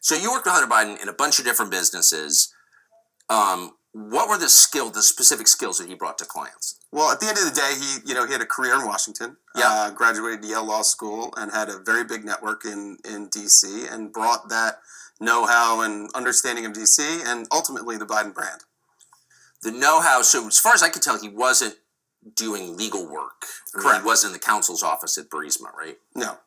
So you worked with Hunter Biden in a bunch of different businesses. What were the specific skills that he brought to clients? Well, at the end of the day, he had a career in Washington. Yeah. Graduated Yale Law School and had a very big network in D.C. and brought that know-how and understanding of D.C. and ultimately the Biden brand. The know-how. So as far as I could tell, he wasn't doing legal work. Correct. He wasn't in the counsel's office at Burisma, right? No.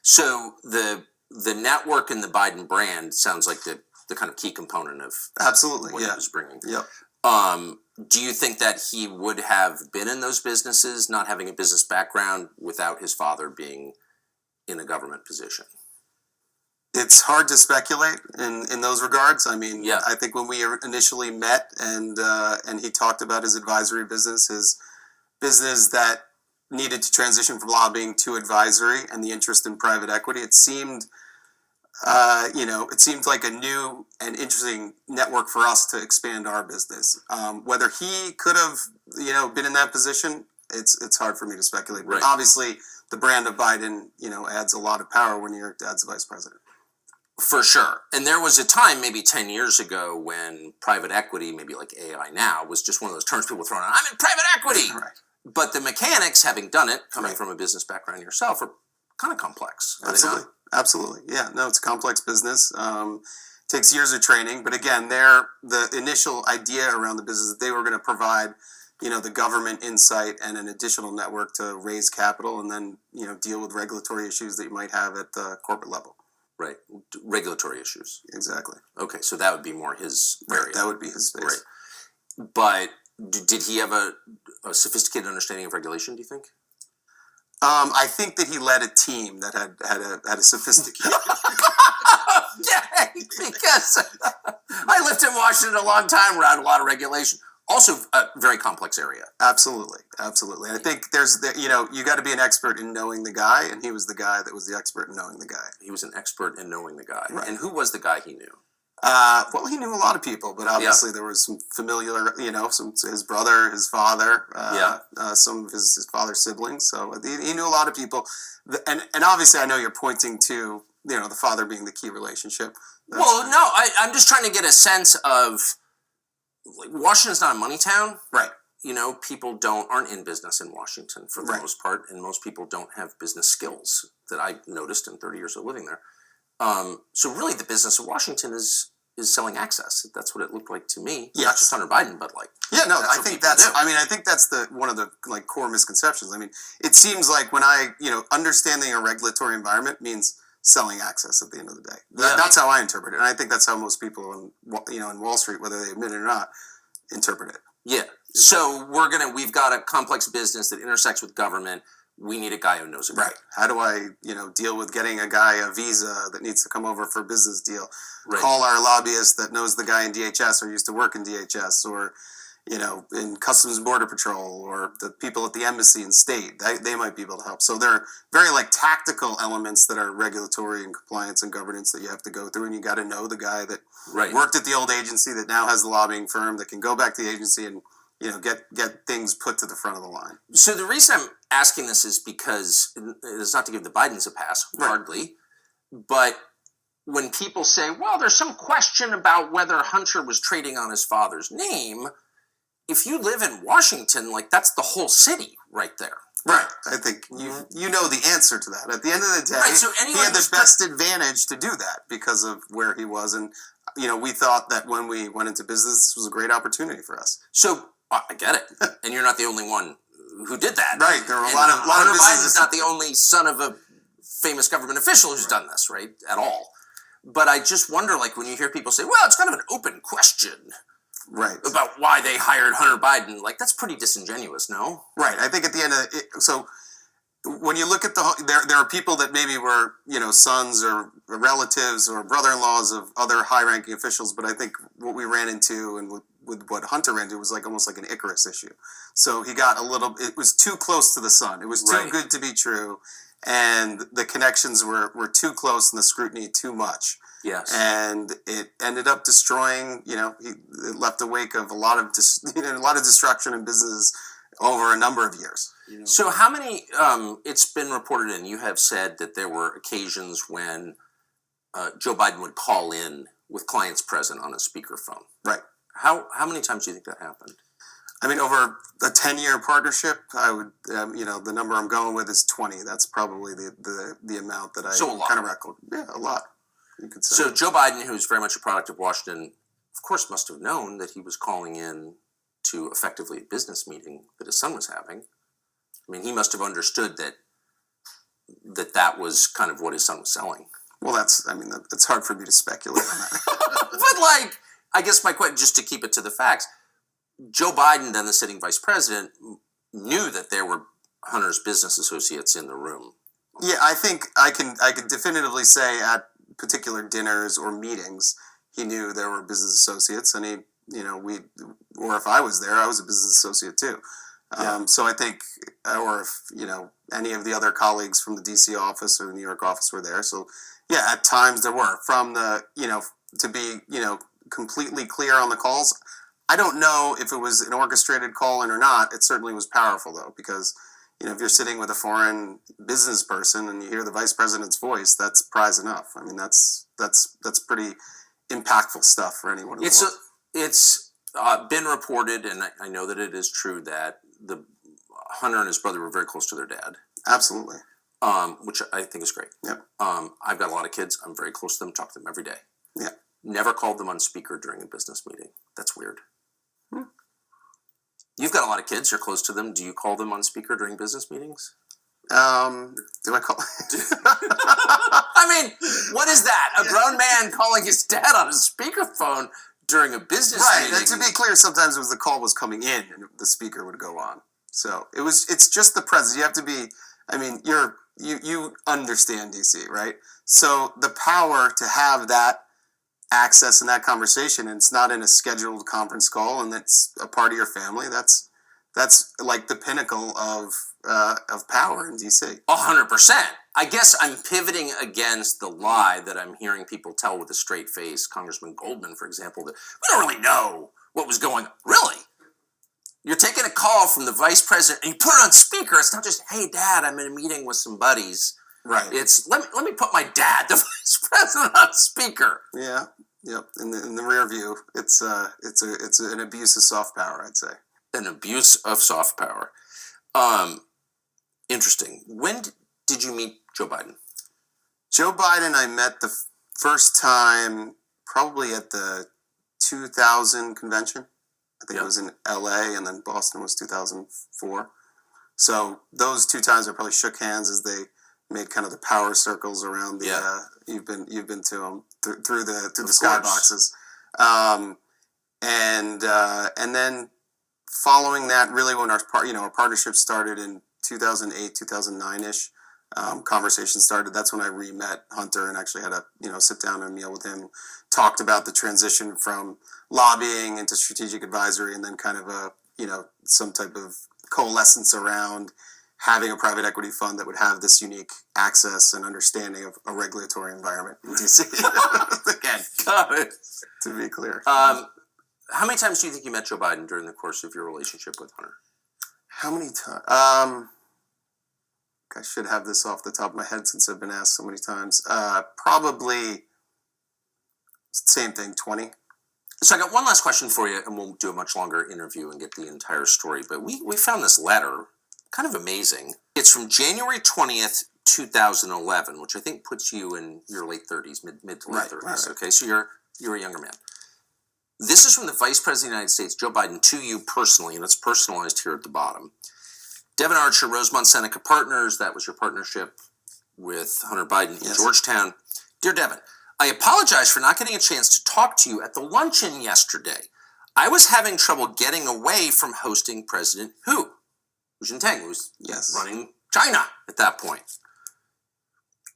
So the network and the Biden brand sounds like the kind of key component of absolutely what he was bringing. Yep. Do you think that he would have been in those businesses, not having a business background, without his father being in a government position? It's hard to speculate in those regards. I mean, yeah. I think when we initially met and he talked about his advisory business, his business that needed to transition from lobbying to advisory and the interest in private equity, it seemed like a new and interesting network for us to expand our business. Whether he could have, been in that position, it's hard for me to speculate. But obviously, the brand of Biden, adds a lot of power when your dad's the vice president. For sure. And there was a time, maybe 10 years ago, when private equity, maybe like AI now, was just one of those terms people were throwing out. I'm in private equity! Right. But the mechanics, having done it, coming from a business background yourself, are kind of complex. Absolutely. Yeah. No, it's a complex business. Takes years of training. But again, the initial idea around the business that they were going to provide, the government insight and an additional network to raise capital and then, deal with regulatory issues that you might have at the corporate level. Right. Regulatory issues. Exactly. Okay. So that would be more his area. Right. That would be his space. Right. But did he have a sophisticated understanding of regulation, do you think? I think that he led a team that had a sophisticated. Yeah, because I lived in Washington a long time, around a lot of regulation. Also, a very complex area. Absolutely. I think you got to be an expert in knowing the guy, and he was the guy that was the expert in knowing the guy. He was an expert in knowing the guy. Right. And who was the guy he knew? Well, he knew a lot of people, but obviously there was some familiar, his brother, his father, some of his father's siblings. So he knew a lot of people. And obviously I know you're pointing to, the father being the key relationship. I'm just trying to get a sense of, like, Washington's not a money town. Right. People aren't in business in Washington for the most part, and most people don't have business skills that I noticed in 30 years of living there. So really, the business of Washington is selling access. That's what it looked like to me. Yes. Not just Hunter Biden, but like I think that's one of the core misconceptions. I mean, it seems like when understanding a regulatory environment means selling access at the end of the day. That's how I interpret it, and I think that's how most people in Wall Street, whether they admit it or not, interpret it. Yeah. So we've got a complex business that intersects with government. We need a guy who knows about it. Right. How do I, deal with getting a guy a visa that needs to come over for a business deal? Right. Call our lobbyist that knows the guy in DHS or used to work in DHS or, in Customs and Border Patrol or the people at the embassy and state. They might be able to help. So there are very tactical elements that are regulatory and compliance and governance that you have to go through, and you got to know the guy that worked at the old agency that now has the lobbying firm that can go back to the agency and get things put to the front of the line. So the reason I'm asking this is because it's not to give the Bidens a pass, hardly, but when people say, well, there's some question about whether Hunter was trading on his father's name, if you live in Washington, that's the whole city right there. Right. I think you know the answer to that. At the end of the day, he had the best advantage to do that because of where he was. And, we thought that when we went into business, this was a great opportunity for us. So I get it. And you're not the only one who did that. Right. There were a lot of businesses. Biden's not the only son of a famous government official who's done this, right? At all. But I just wonder, when you hear people say, well, it's kind of an open question. Right. About why they hired Hunter Biden. That's pretty disingenuous, no? Right. I think at the end of it, so when you look at there are people that maybe were, sons or relatives or brother-in-laws of other high-ranking officials, but I think what we ran into and with what Hunter ran into was almost like an Icarus issue. So he got it was too close to the sun. It was too good to be true, and the connections were too close and the scrutiny too much. Yes. And it ended up destroying, it left a wake of a lot of destruction in business over a number of years. So how many, it's been reported and you have said that there were occasions when Joe Biden would call in with clients present on a speakerphone. Right. How many times do you think that happened? I mean, over a 10-year partnership, I would, the number I'm going with is 20. That's probably the amount that I kind of record. Yeah, a lot, you could say. So Joe Biden, who's very much a product of Washington, of course must have known that he was calling in to effectively a business meeting that his son was having. I mean, he must have understood that was kind of what his son was selling. Well, it's hard for me to speculate on that. But I guess my question, just to keep it to the facts, Joe Biden, then the sitting vice president, knew that there were Hunter's business associates in the room. Yeah, I think I can definitively say at particular dinners or meetings, he knew there were business associates, and or if I was there, I was a business associate too. So I think, or if any of the other colleagues from the DC office or the New York office were there. So yeah, at times there were. From the to be completely clear on the calls, I don't know if it was an orchestrated call in or not. It certainly was powerful, though, because if you're sitting with a foreign business person and you hear the vice president's voice, that's prize enough. I mean, that's pretty impactful stuff for anyone. It's been reported, and I know that it is true, that the Hunter and his brother were very close to their dad. Absolutely. Which I think is great. Yep. I've got a lot of kids. I'm very close to them. Talk to them every day. Yeah. Never called them on speaker during a business meeting. That's weird. You've got a lot of kids. You're close to them. Do you call them on speaker during business meetings? Do I call? I mean, what is that? A grown man calling his dad on a speakerphone during a business meeting? Right. And to be clear, sometimes it was the call was coming in and the speaker would go on. So it's just the presence. You have to be. I mean, you understand DC, right? So the power to have that access in that conversation, and it's not in a scheduled conference call, and it's a part of your family. That's like the pinnacle of power in DC. 100%. I guess I'm pivoting against the lie that I'm hearing people tell with a straight face. Congressman Goldman, for example, that we don't really know what was going on. Really? You're taking a call from the vice president and you put it on speaker. It's not just, hey, Dad, I'm in a meeting with some buddies. Right. It's let me put my dad, the vice president, on speaker. Yeah. Yep. In the rear view, it's an abuse of soft power, I'd say. An abuse of soft power. Interesting. When did you meet Joe Biden? Joe Biden, I met the first time probably at the 2000 convention. I think it was in LA, and then Boston was 2004. So those two times I probably shook hands as they made kind of the power circles around the. You've been to them through the skyboxes, and then following that, really when our partnership started in 2008, 2009 ish. Conversation started. That's when I re-met Hunter and actually had a sit down and meal with him. Talked about the transition from lobbying into strategic advisory, and then kind of some type of coalescence around having a private equity fund that would have this unique access and understanding of a regulatory environment in DC. Again, got it. To be clear. How many times do you think you met Joe Biden during the course of your relationship with Hunter? How many times? I should have this off the top of my head since I've been asked so many times. Probably same thing, 20. So I got one last question for you, and we'll do a much longer interview and get the entire story. But we found this letter, kind of amazing. It's from January 20th, 2011, which I think puts you in your late 30s, mid to late 30s. Right. Okay, so you're a younger man. This is from the Vice President of the United States, Joe Biden, to you personally, and it's personalized here at the bottom. Devon Archer, Rosemont Seneca Partners, that was your partnership with Hunter Biden in Georgetown. Dear Devon, I apologize for not getting a chance to talk to you at the luncheon yesterday. I was having trouble getting away from hosting President Hu Jintang, who was running China at that point.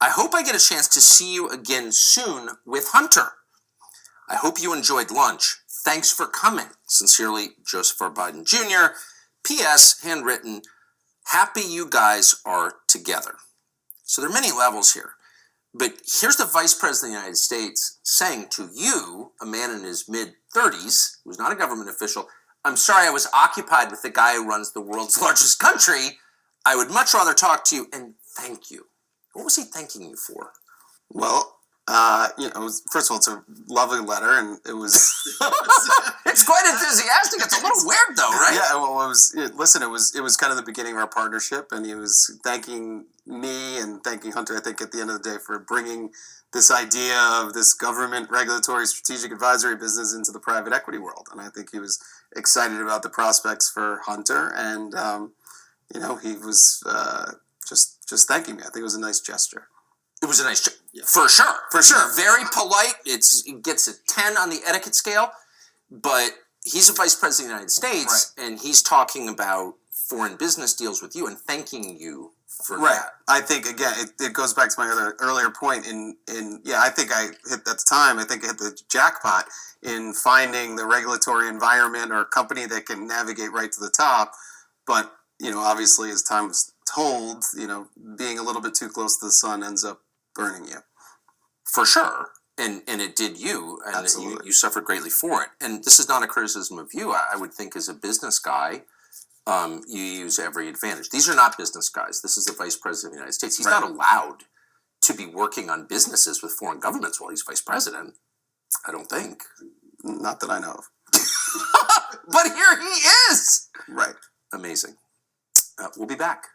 I hope I get a chance to see you again soon with Hunter. I hope you enjoyed lunch. Thanks for coming. Sincerely, Joseph R. Biden Jr. P.S. Handwritten, happy you guys are together. So there are many levels here. But here's the Vice President of the United States saying to you, a man in his mid-30s, who's not a government official, I'm sorry I was occupied with the guy who runs the world's largest country. I would much rather talk to you and thank you. What was he thanking you for? Well, First of all, it's a lovely letter, and it was. It's quite enthusiastic. It's a little weird, though, right? Yeah. Well, it was kind of the beginning of our partnership, and he was thanking me and thanking Hunter. I think at the end of the day for bringing this idea of this government regulatory strategic advisory business into the private equity world, and I think he was excited about the prospects for Hunter, and he was just thanking me. I think it was a nice gesture. It was a nice, for sure. Very polite. It gets a 10 on the etiquette scale, but he's a vice president of the United States, and he's talking about foreign business deals with you and thanking you for that. I think again, it goes back to my earlier point. I think I hit at the time. I think I hit the jackpot in finding the regulatory environment or company that can navigate right to the top, but obviously as time was told, being a little bit too close to the sun ends up burning you. For sure. And it did you, and you suffered greatly for it. And this is not a criticism of you. I would think as a business guy, you use every advantage. These are not business guys. This is the vice president of the United States. He's not allowed to be working on businesses with foreign governments while he's vice president. I don't think. Not that I know of. But here he is! Right. Amazing. We'll be back.